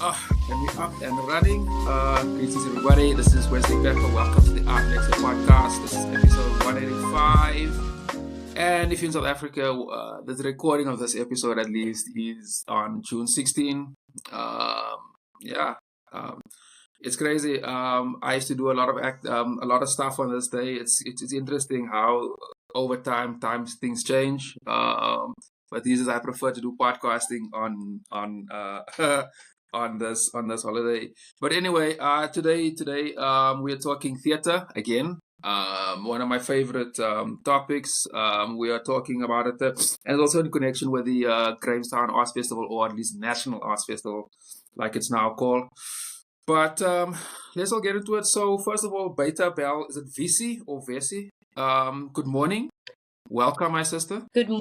And we're up and running. Greetings, everybody. This is Wesley. Welcome to the Art Lexcia podcast. This is episode 185. And if you're in South Africa, the recording of this episode, at least, is on June 16. Yeah, um, it's crazy. I used to do a lot of stuff on this day. It's interesting how over time things change. But these days I prefer to do podcasting on on this holiday. But anyway, today we're talking theater again. One of my favorite topics. We are talking about it, and also in connection with the Grahamstown Arts Festival, or at least National Arts Festival, like it's now called. But let's all get into it. So first of all, Beata-Belle, is it Wessie or Wessie? Good morning. Welcome, my sister. Good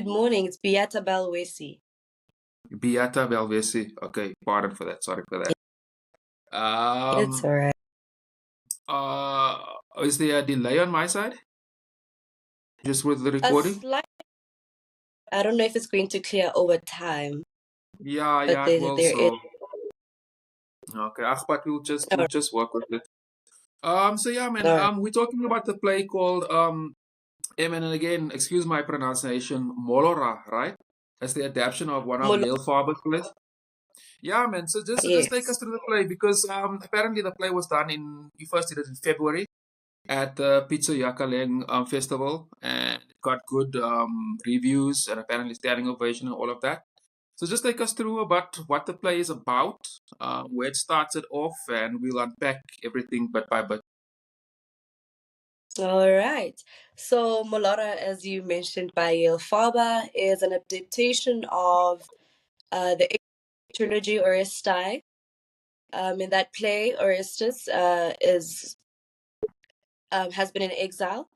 morning. It's Beata-Belle Wessie. Beata-Belle Wessie. Okay, pardon for that. Sorry for that. It's all right. Is there a delay on my side? Just with the recording? I don't know if it's going to clear over time. Yeah, it will. So. Okay, but we'll just work with it. So yeah, man. Right. We're talking about the play called and again, excuse my pronunciation, Molora, right? That's the adaptation of one of Yale Faber's plays. Yeah, man. So just take us through the play, because apparently the play was done you first did it in February at the Beata-Belle Festival, and it got good reviews and apparently standing ovation and all of that. So just take us through about what the play is about, where it started off, and we'll unpack everything bit by bit. All right. So Molora, as you mentioned, by Yale Faber, is an adaptation of the trilogy Oresteia. In that play, Orestes has been in exile,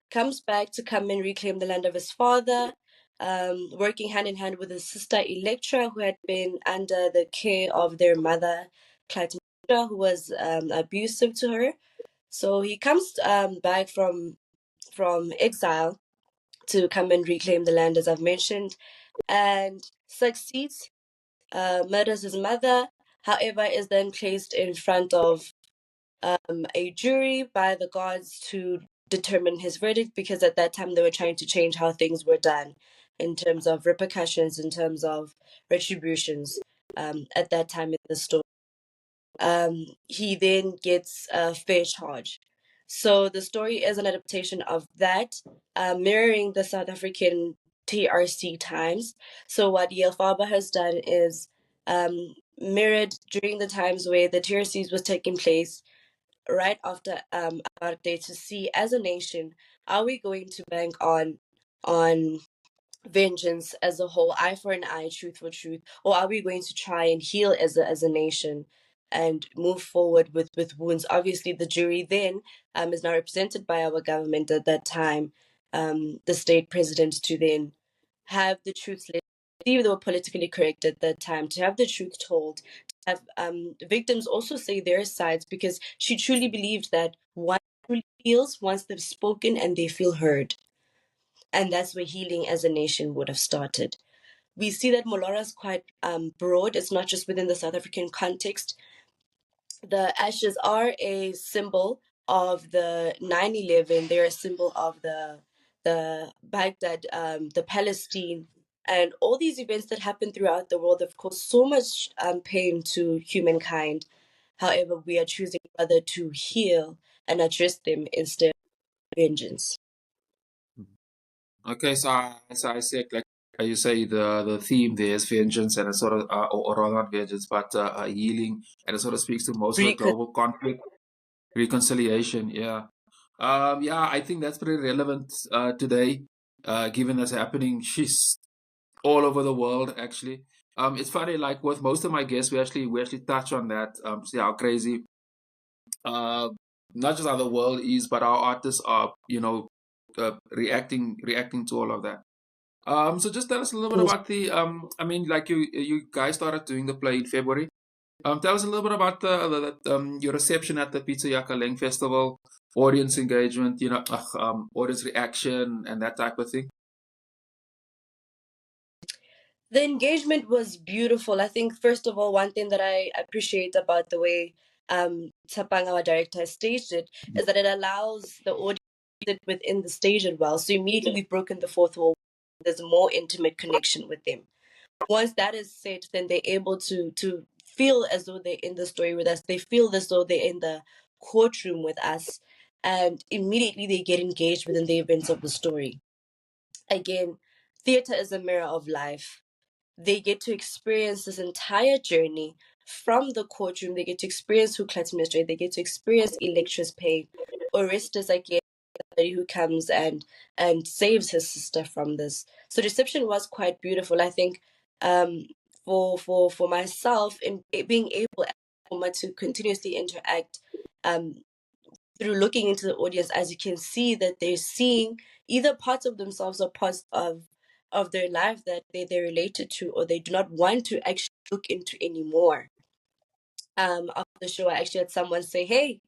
comes back to come and reclaim the land of his father, working hand in hand with his sister Lexcia, who had been under the care of their mother, Clytemnestra, who was abusive to her. So he comes back from exile to come and reclaim the land, as I've mentioned, and succeeds, murders his mother, however, is then placed in front of a jury by the gods to determine his verdict, because at that time they were trying to change how things were done in terms of repercussions, in terms of retributions at that time in the story. He then gets a fair charge. So the story is an adaptation of that, mirroring the South African TRC times. So what Yale Faber has done is mirrored during the times where the TRCs was taking place, right after apartheid, to see, as a nation, are we going to bank on vengeance as a whole, eye for an eye, truth for truth, or are we going to try and heal as a nation and move forward with wounds? Obviously, the jury then is now represented by our government at that time, the state president, to then have the truth let. They were politically correct at that time, to have the truth told, to have victims also say their sides, because she truly believed that one truly feels once they've spoken and they feel heard. And that's where healing as a nation would have started. We see that Molora is quite broad. It's not just within the South African context. The ashes are a symbol of the 9/11. They're a symbol of the Baghdad, the Palestine, and all these events that happen throughout the world have caused so much pain to humankind. However, we are choosing rather to heal and address them instead of vengeance. Okay, so I say, like you say, the theme there is vengeance, and it sort of, or rather not vengeance, but healing, and it sort of speaks to most of the global conflict, reconciliation. Yeah, I think that's pretty relevant today, given that's happening. She's all over the world, actually. It's funny, like with most of my guests, we actually touch on that. See how crazy, uh, not just how the world is, but our artists are, reacting to all of that. So just tell us a little bit about the I mean, like you guys started doing the play in February. Tell us a little bit about your reception at the Beata-Belle Festival, audience engagement, audience reaction, and that type of thing. The engagement was beautiful. I think, first of all, one thing that I appreciate about the way Tsapang, our director, has staged it is that it allows the audience to sit within the stage as well. So immediately we've broken the fourth wall. There's a more intimate connection with them. Once that is set, then they're able to feel as though they're in the story with us. They feel as though they're in the courtroom with us, and immediately they get engaged within the events of the story. Again, theater is a mirror of life. They get to experience this entire journey from the courtroom. They get to experience who Clytemnestra, they get to experience Electra's pain. Orestes, again, somebody who comes and saves his sister from this. So reception was quite beautiful. I think for myself, in being able to continuously interact through looking into the audience, as you can see that they're seeing either parts of themselves or parts of their life that they're related to, or they do not want to actually look into anymore. After the show, I actually had someone say, "Hey,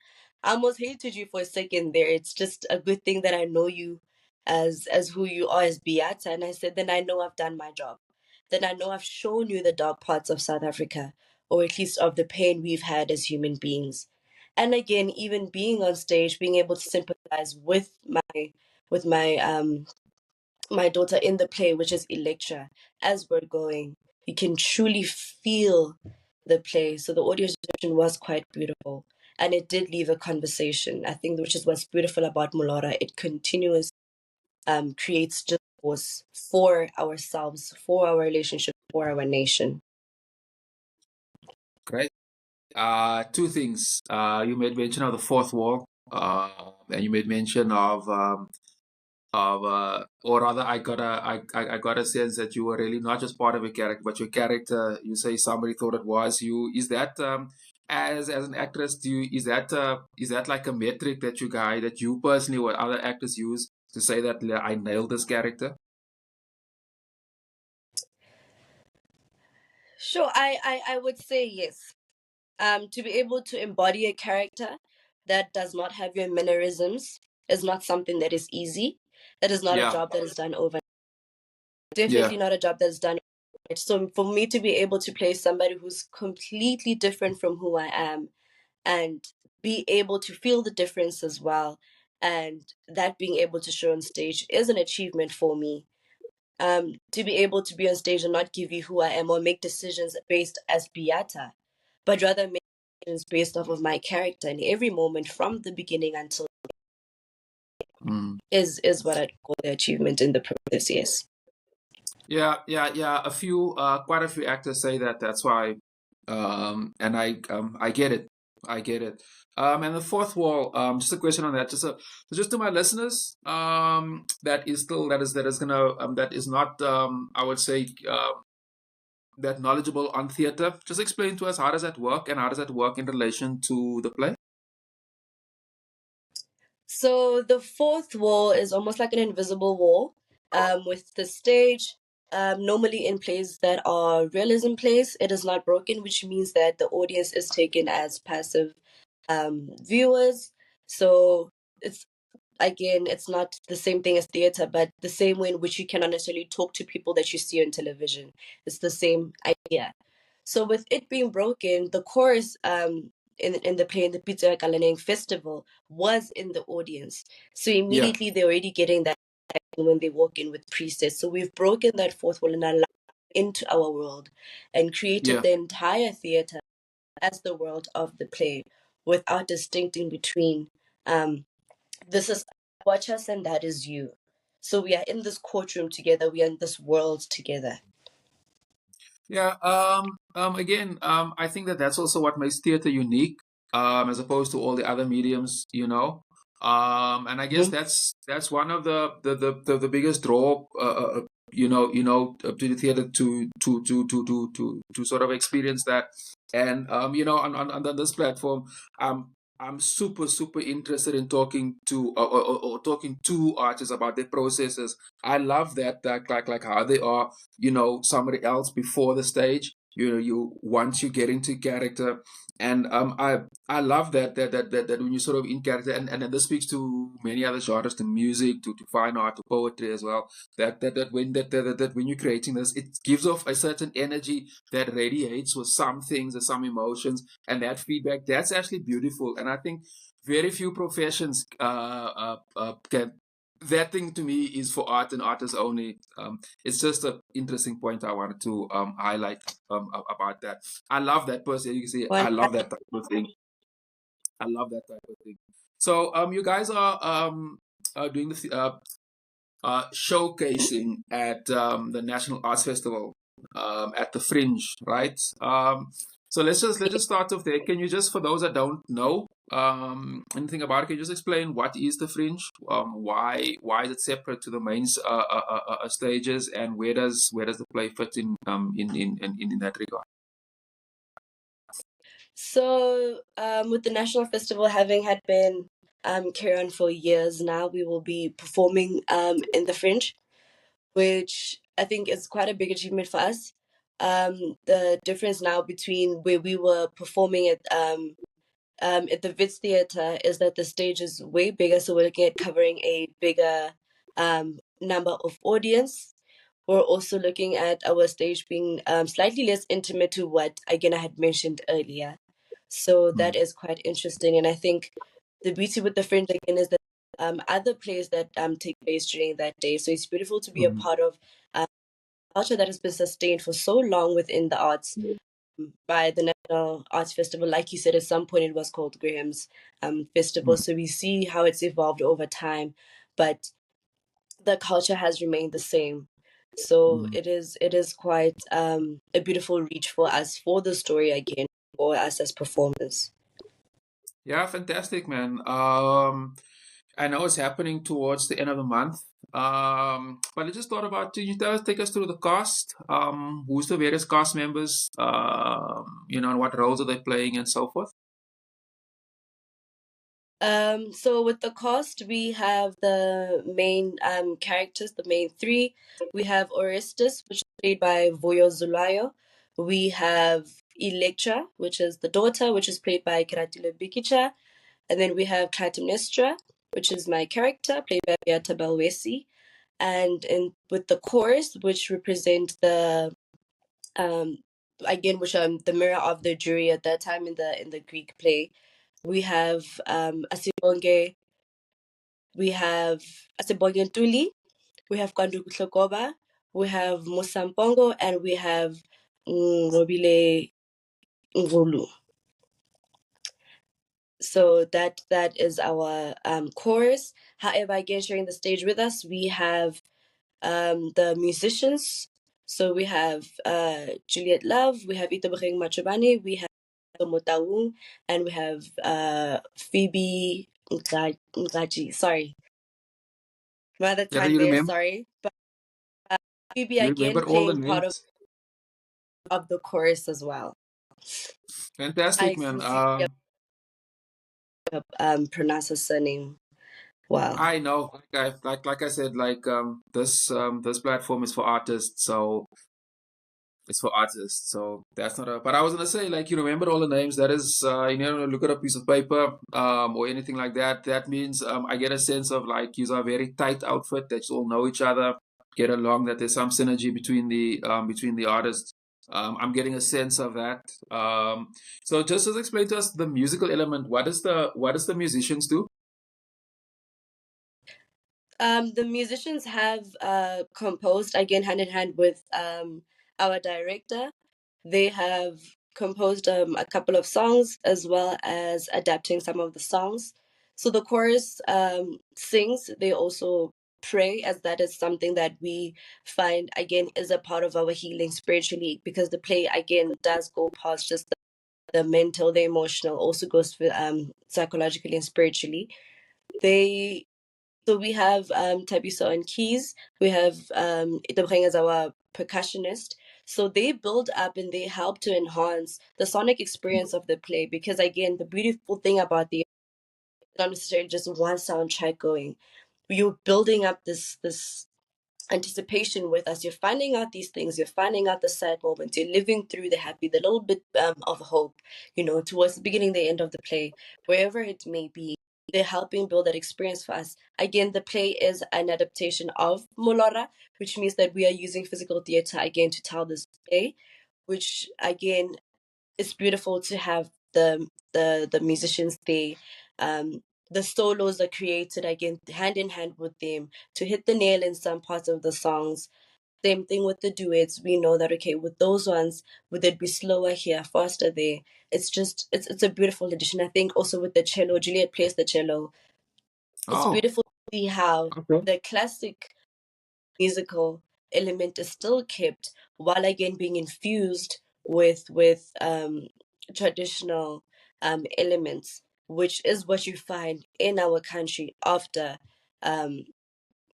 I almost hated you for a second there. It's just a good thing that I know you as who you are as Beata." And I said, "Then I know I've done my job. Then I know I've shown you the dark parts of South Africa, or at least of the pain we've had as human beings." And again, even being on stage, being able to sympathize with my daughter in the play, which is Electra, as we're going, you can truly feel the play. So the audio reception was quite beautiful, and it did leave a conversation. I think, which is what's beautiful about Molora. It continuously creates discourse for ourselves, for our relationship, for our nation. Great. Two things. You made mention of the fourth wall, and you made mention of or rather, I got a sense that you were really not just part of a character, but your character. You say somebody thought it was you. Is that as an actress? Is that like a metric that you personally or other actors use to say that I nailed this character? Sure, I would say yes. To be able to embody a character that does not have your mannerisms is not something that is easy. That is not a Yeah, job that is done over. yeah, Definitely not a job that's done. So for me to be able to play somebody who's completely different from who I am, and be able to feel the difference as well, and that being able to show on stage is an achievement for me. To be able to be on stage and not give you who I am or make decisions based as Beata, but rather make decisions based off of my character in every moment from the beginning until mm. is what I'd call the achievement in the process. Yes. Yeah. Quite a few actors say that. That's why, and I get it. I get it. And the fourth wall. Just a question on that. Just to my listeners, that is not, I would say, that knowledgeable on theater. Just explain to us, how does that work, and how does that work in relation to the play? So the fourth wall is almost like an invisible wall, with the stage. Normally in plays that are realism plays, it is not broken, which means that the audience is taken as passive viewers. So it's, again, it's not the same thing as theater, but the same way in which you cannot necessarily talk to people that you see on television. It's the same idea. So with it being broken, the chorus in the play in the Pizza Kalaneng festival was in the audience. So Yeah, immediately they're already getting that when they walk in with priestess. So we've broken that fourth wall and allowed into our world and created yeah. the entire theater as the world of the play without distincting between this is watch us and that is you. So we are in this courtroom together, we are in this world together. Yeah. Again, I think that that's also what makes theater unique, as opposed to all the other mediums, you know. And I guess Mhm. that's one of the biggest draw, to the theater to sort of experience that. And on this platform, I'm super interested in talking to or talking to artists about their processes. I love that, like how they are, somebody else before the stage, you once you get into character, and I love that when you sort of in character, and this speaks to many other genres, to music, to fine art, to poetry as well. That when you're creating this, it gives off a certain energy that radiates with some things and some emotions, and that feedback, that's actually beautiful. And I think very few professions can. That thing to me is for art and artists only. It's just an interesting point I wanted to highlight about that. I love that person. You can see, One, I love that type of thing. I love that type of thing. So, you guys are doing the showcasing at the National Arts Festival at the Fringe, right? So let's just start off there. Can you just, for those that don't know anything about it, can you just explain what is the Fringe? Why is it separate to the main stages, and where does the play fit in that regard? So, with the National Festival having had been carry on for years now, we will be performing in the Fringe, which I think is quite a big achievement for us. The difference now between where we were performing at the Wits Theater is that the stage is way bigger, so we're looking at covering a bigger number of audience. We're also looking at our stage being slightly less intimate to what again I had mentioned earlier. So that is quite interesting, and I think the beauty with the Fringe again is that other plays that take place during that day. So it's beautiful to be a Mhm. part of culture that has been sustained for so long within the arts by the National Arts Festival. Like you said, at some point it was called Graham's Festival. So we see how it's evolved over time, but the culture has remained the same. So Mhm. it is quite a beautiful reach for us for the story again, for us as performers. Yeah, fantastic, man. I know it's happening towards the end of the month. But I just thought about, can you take us through the cast? Who's the various cast members? And what roles are they playing and so forth? So with the cast, we have the main characters, the main three. We have Orestes, which is played by Voyo Zulayo. We have Electra, which is the daughter, which is played by Kiratile Bikicha. And then we have Clytemnestra, which is my character, played by Beata-Belle Wessie. And with the chorus, which represent the um again, which the mirror of the jury at that time in the Greek play. We have Asibonge, we have Asibonge Ntuli, we have Kwandu Kuhlokoba, we have Musampongo, and we have Robile Ngulu. So that is our chorus. However, again, sharing the stage with us, we have the musicians. So we have Juliet Love, we have Itabreng Machobane, we have Motaung, and we have Phoebe Ngaji. Sorry, mother Yeah, do tongue there. Sorry, but Phoebe you again remember all the playing part names? of the chorus as well. Fantastic, I man. sincerely pronounce her surname well. I know, like I said, this platform is for artists, so it's for artists. So that's not a. But I was gonna say, like, you remember all the names. That is, look at a piece of paper, or anything like that. That means, I get a sense of, like, you are a very tight outfit that you all know each other, get along. That there's some synergy between the artists. I'm getting a sense of that. So just explain to us the musical element. What does the musicians do? The musicians have composed again hand in hand with our director. They have composed a couple of songs as well as adapting some of the songs. So the chorus sings. They also pray, as that is something that we find again is a part of our healing spiritually, because the play again does go past just the mental, the emotional, also goes for psychologically and spiritually. They so we have Tabiso on keys. We have Itabreng as our percussionist. So they build up and they help to enhance the sonic experience of the play, because again, the beautiful thing about the not necessarily just one soundtrack going. You're building up this anticipation with us. You're finding out these things, you're finding out the sad moments, you're living through the happy, the little bit of hope, towards the beginning, the end of the play, wherever it may be. They're helping build that experience for us. Again, the play is an adaptation of Molora, which means that we are using physical theater again to tell this play, which again, it's beautiful to have the musicians there. The solos are created again hand in hand with them to hit the nail in some parts of the songs. Same thing with the duets. We know that, okay, with those ones, would it be slower here, faster there? It's a beautiful addition. I think also with the cello, Juliet plays the cello. It's Oh, beautiful to see how okay. the classic musical element is still kept while again being infused with traditional elements, which is what you find in our country after um,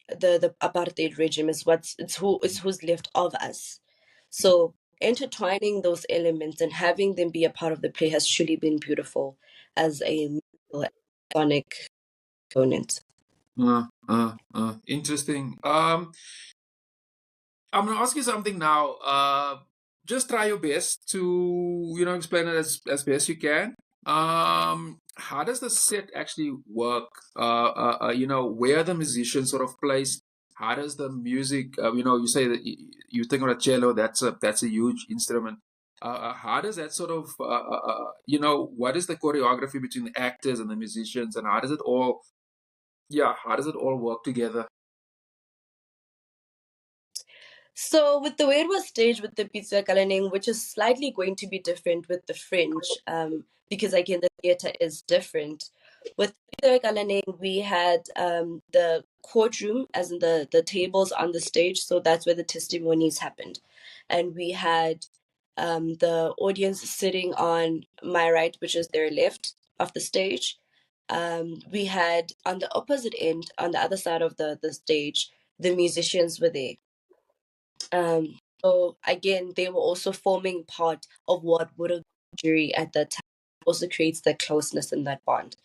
the apartheid regime. It's who's left of us. So intertwining those elements and having them be a part of the play has truly been beautiful as a musical sonic component. Interesting. I'm gonna ask you something now. Just try your best to, explain it as best you can. How does the set actually work? Where the musician sort of placed. How does the music? You say that you think of a cello. That's a huge instrument. How does that sort of, what is the choreography between the actors and the musicians, and how does it all, how does it all work together? So with the way it was staged with the Pizza Kalaning, which is slightly going to be different with the fringe, because again the theater is different. With Pizza Kalaning, we had the courtroom, as in the tables on the stage, so that's where the testimonies happened. And we had the audience sitting on my right, which is their left of the stage. We had on the opposite end, on the other side of the stage, the musicians were there. So again, they were also forming part of what would have been jury at that time. Also creates that closeness and that bond.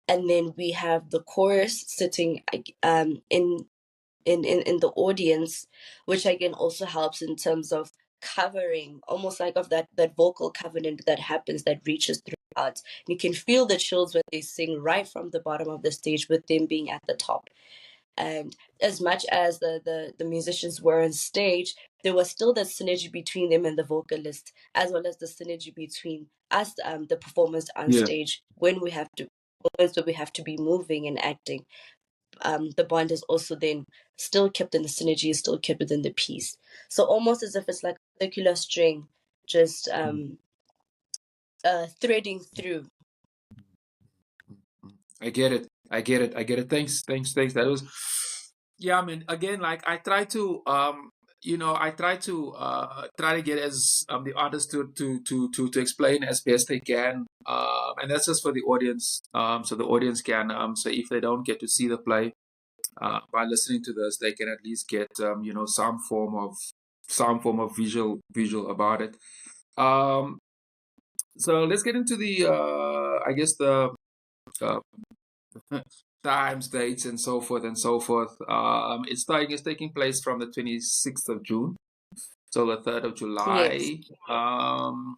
And then we have the chorus sitting in the audience, which again also helps in terms of covering, almost like of that vocal covenant that happens that reaches throughout. You can feel the chills when they sing right from the bottom of the stage with them being at the top. And as much as the musicians were on stage, there was still that synergy between them and the vocalist, as well as the synergy between us, the performers on Yeah. stage, when we have to moments where we have to be moving and acting. The bond is also then still kept, and the synergy is still kept within the piece. So almost as if it's like a circular string, just threading through. I get it. I get it. I get it. Thanks. Thanks. Thanks. That was, yeah. I mean, again, like I try to, try to get as the artist to explain as best they can, and that's just for the audience, so the audience can, so if they don't get to see the play, by listening to this, they can at least get, some form of visual about it. So let's get into the, I guess the. Uh, times, dates, and so forth and so forth. It's taking place from the 26th of June till the 3rd of Yes. July.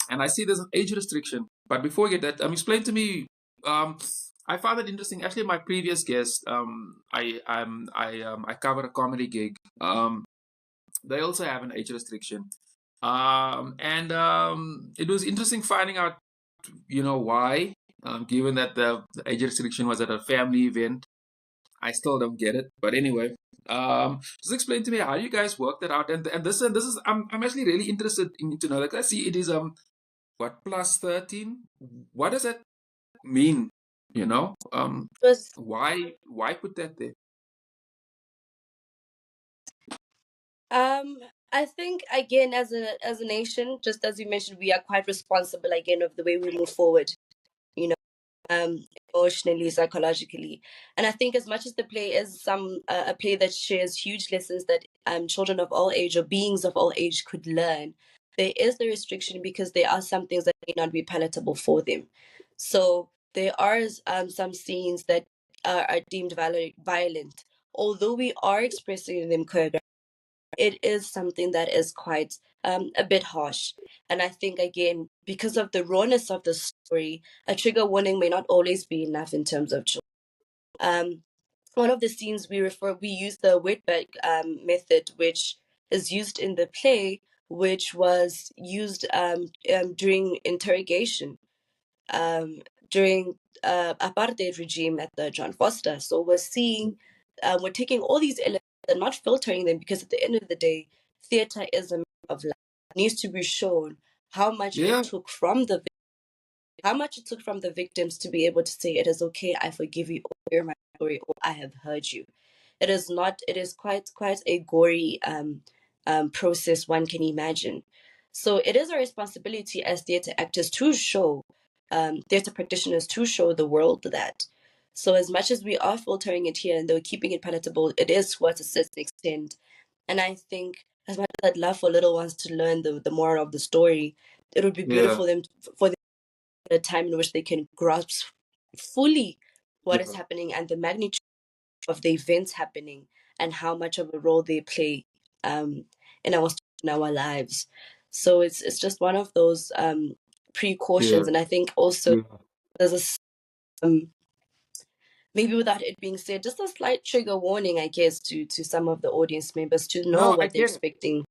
And I see there's an age restriction. But before we get that, explain to me. I found it interesting. Actually, my previous guest, I covered a comedy gig. They also have an age restriction. And it was interesting finding out, why. Given that the age restriction was at a family event, I still don't get it. But anyway, just explain to me how you guys work that out. And this is I'm actually really interested in to know. Like I see it is what, plus 13. What does that mean? It was Why put that there? I think again, as a nation, just as you mentioned, we are quite responsible again of the way we move forward, you know, emotionally, psychologically. And I think as much as the play is a play that shares huge lessons that children of all age or beings of all age could learn, there is the restriction because there are some things that may not be palatable for them. So there are some scenes that are deemed violent, although we are expressing them choreographically. it is something that is quite a bit harsh. And I think, again, because of the rawness of the story, a trigger warning may not always be enough in terms of children. One of the scenes we use the wetback method, which is used in the play, which was used during interrogation, during apartheid regime at the John Foster. So we're taking all these elements and not filtering them, because at the end of the day, theatre is a matter of life. It needs to be shown how much Yeah. it took from the victims to be able to say, it is okay, I forgive you, or hear my story, or I have heard you. It is quite a gory process, one can imagine. So it is a responsibility as theatre actors to show, theatre practitioners to show the world that. So as much as we are filtering it here and though keeping it palatable, it is to a certain extent. And I think, as much as I'd love for little ones to learn the moral of the story, it would be beautiful for them a time in which they can grasp fully what is happening and the magnitude of the events happening and how much of a role they play in our lives. So it's just one of those precautions, and I think also there's maybe without it being said, just a slight trigger warning, I guess, to some of the audience members to know what they're expecting.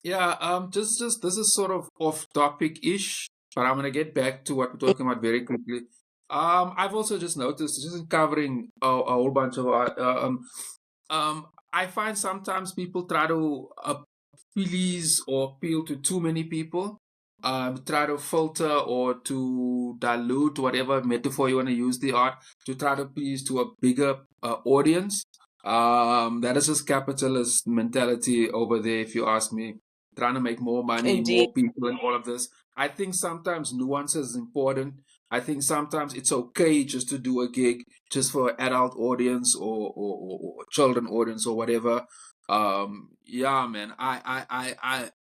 Yeah, just this is sort of off topic-ish, but I'm gonna get back to what we're talking about very quickly. I've also just noticed, just in covering a whole bunch of I find sometimes people try to please or appeal to too many people, try to filter or to dilute whatever metaphor you want to use the art to try to please to a bigger audience. That is just capitalist mentality over there, if you ask me. Trying to make more money, Indeed. more people, and all of this. I think sometimes nuance is important. I think sometimes it's okay just to do a gig just for adult audience or children audience or whatever. Yeah, man. I'm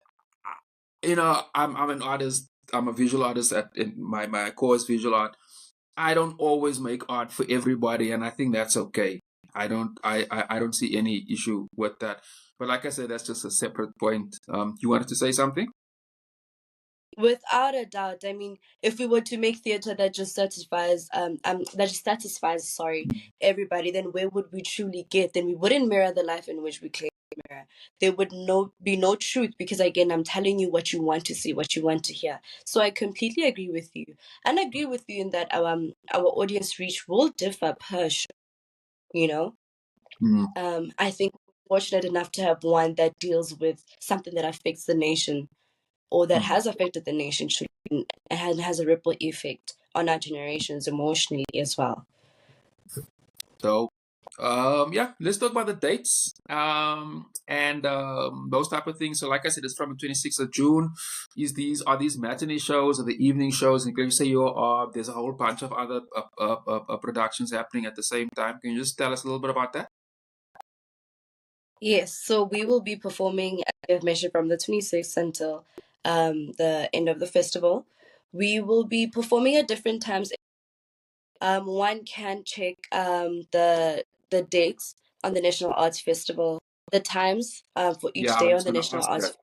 an artist. I'm a visual artist. My core is visual art. I don't always make art for everybody, and I think that's okay. I don't see any issue with that. But like I said, that's just a separate point. You wanted to say something? Without a doubt. I mean, if we were to make theatre that just satisfies everybody, then where would we truly get? Then we wouldn't mirror the life in which we claim to mirror. There would be no truth, because again, I'm telling you what you want to see, what you want to hear. So I completely agree with you, and agree with you in that our audience reach will differ per show. You know, I think we're fortunate enough to have one that deals with something that affects the nation, or that has affected the nation, and has a ripple effect on our generations emotionally as well. So, yeah, let's talk about the dates and those type of things. So, like I said, it's from the 26th of June. Are these matinee shows or the evening shows? And you say there's a whole bunch of other productions happening at the same time. Can you just tell us a little bit about that? Yes, so we will be performing, as I've mentioned, from the 26th until the end of the festival. We will be performing at different times. One can check the dates on the National Arts Festival, the times for each day on the National Arts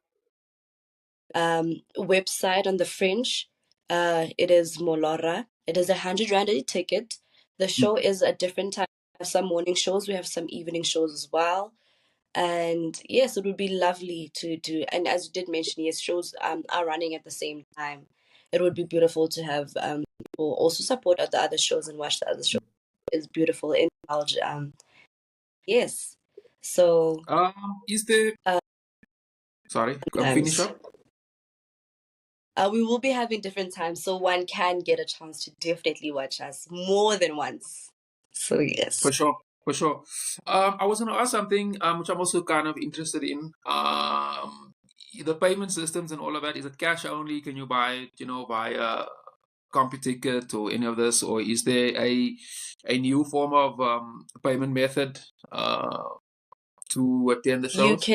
website on the fringe. It is Molora. It is 100 rand a ticket. The show is at different times. We have some morning shows, we have some evening shows as well. And yes, it would be lovely to do. And as you did mention, yes, shows are running at the same time. It would be beautiful to have people also support the other shows and watch the other shows. It's beautiful in yes. So is there sorry, finish up. We will be having different times, so one can get a chance to definitely watch us more than once. So yes, for sure. For sure. I was going to ask something which I'm also kind of interested in. The payment systems and all of that. Is it cash only? Can you buy it, via CompuTicket or any of this, or is there a new form of payment method to attend the shows?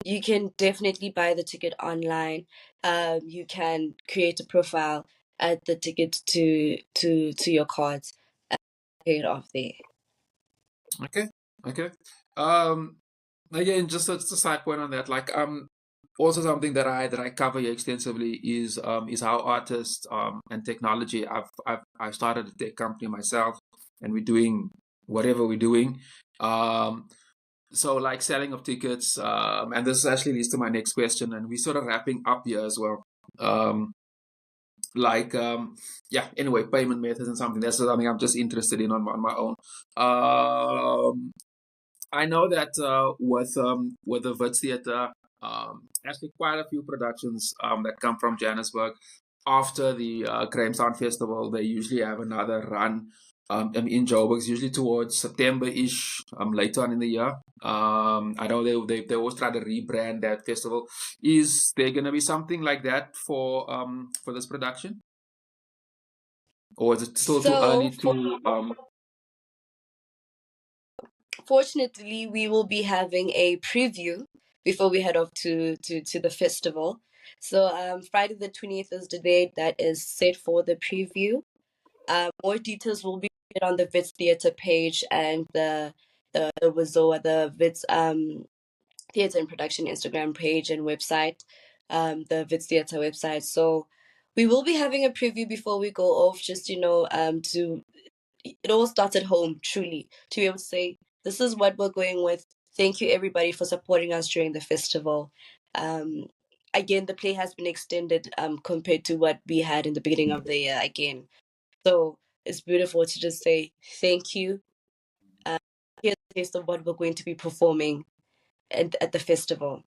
You can definitely buy the ticket online. You can create a profile, add the ticket to your cards, and pay it off there. Okay. Again, just a side point on that. Like, also something that I cover here extensively is how artists and technology. I've started a tech company myself, and we're doing whatever we're doing. So like selling of tickets, and this actually leads to my next question, and we're sort of wrapping up here as well. Like yeah, anyway, payment methods and something that's something I'm just interested in on my own. I know that with the Wits Theatre, actually quite a few productions that come from Johannesburg after the Grahamstown Festival. They usually have another run in Joburg, usually towards September-ish, later on in the year. I know they always try to rebrand that festival. Is there going to be something like that for this production, or is it still too So, early to fortunately, we will be having a preview before we head off to the festival. So, Friday the 20th is the date that is set for the preview. More details will be on the Wits Theatre page and the WIZOA, the Wits Theatre and Production Instagram page and website, the Wits Theatre website. So we will be having a preview before we go off, just to it all starts at home, truly, to be able to say, this is what we're going with. Thank you, everybody, for supporting us during the festival. Um, Again, the play has been extended compared to what we had in the beginning of the year again. So it's beautiful to just say thank you. Here's a taste of what we're going to be performing at the festival.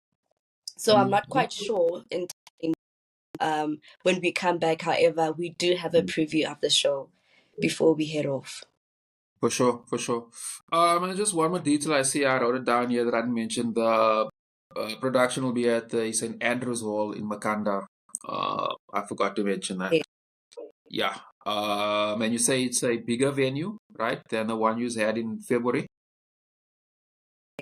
So I'm not quite sure in when we come back. However, we do have a preview of the show before we head off. For sure, for sure. And just one more detail I see, I wrote it down here that I didn't mention. The production will be at the St. Andrews Hall in Makhanda. I forgot to mention that. Yeah. And you say it's a bigger venue, right, than the one you had in February?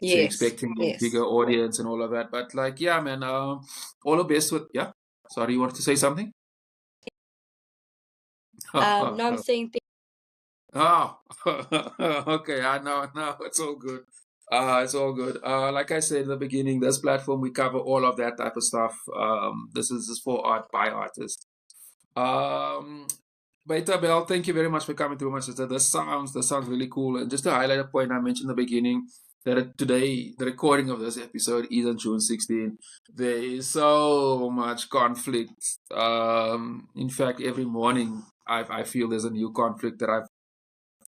So you're expecting a bigger audience and all of that. But like, yeah, man, all the best with, yeah. Sorry, you wanted to say something? No, I'm saying Oh, okay. I know. No, it's all good. It's all good. Like I said in the beginning, this platform we cover all of that type of stuff. This is for art by artists. Um, Beata-Belle, thank you very much for coming through, my sister. This sounds really cool. And just to highlight a point I mentioned in the beginning, that today the recording of this episode is on June 16. There is so much conflict. In fact, every morning I feel there's a new conflict that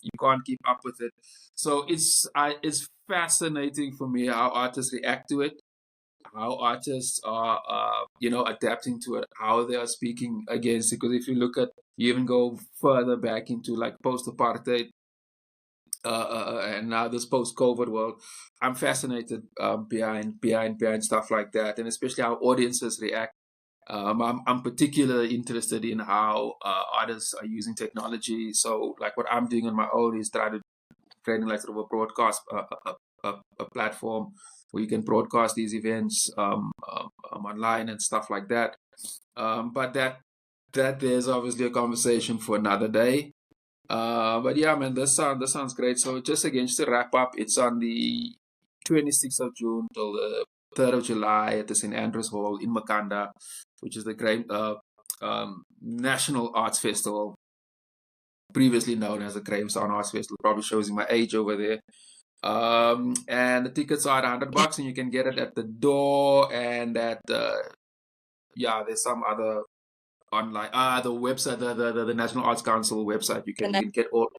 you can't keep up with it. So it's fascinating for me how artists react to it, how artists are adapting to it, how they are speaking against it. Because if you even go further back into like post-apartheid and now this post-COVID world, I'm fascinated behind stuff like that, and especially how audiences react. I'm particularly interested in how artists are using technology. So, like what I'm doing on my own is try to creating like sort of a broadcast, a platform where you can broadcast these events online and stuff like that. But that there's obviously a conversation for another day. But yeah, man, this sounds great. So just to wrap up, it's on the 26th of June till the 3rd of July at the St. Andrews Hall in Makhanda, which is the great National Arts Festival, previously known as the Grahamstown Arts Festival. Probably shows you my age over there. And the tickets are $100, and you can get it at the door and at there's some other online the website, the National Arts Council website. You can get all.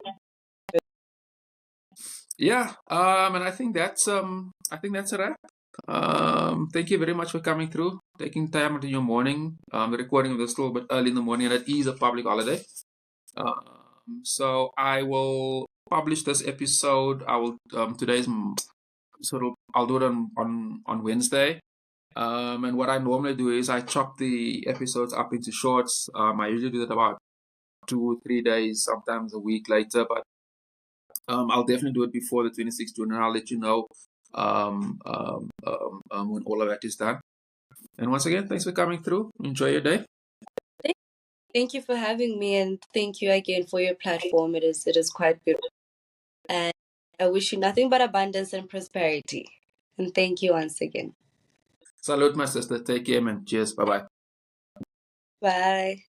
Yeah, and I think that's a wrap. Thank you very much for coming through, taking time out in your morning. The recording of this a little bit early in the morning, and it is a public holiday. So I will publish this episode. I will today's I'll do it on Wednesday. And what I normally do is I chop the episodes up into shorts. I usually do that about 2-3 days, sometimes a week later, but I'll definitely do it before the 26th June, and I'll let you know when all of that is done. And once again, thanks for coming through. Enjoy your day. Thank you for having me, and thank you again for your platform. It is quite good. And I wish you nothing but abundance and prosperity. And thank you once again. Salute, my sister. Take care, man. Cheers. Bye-bye. Bye.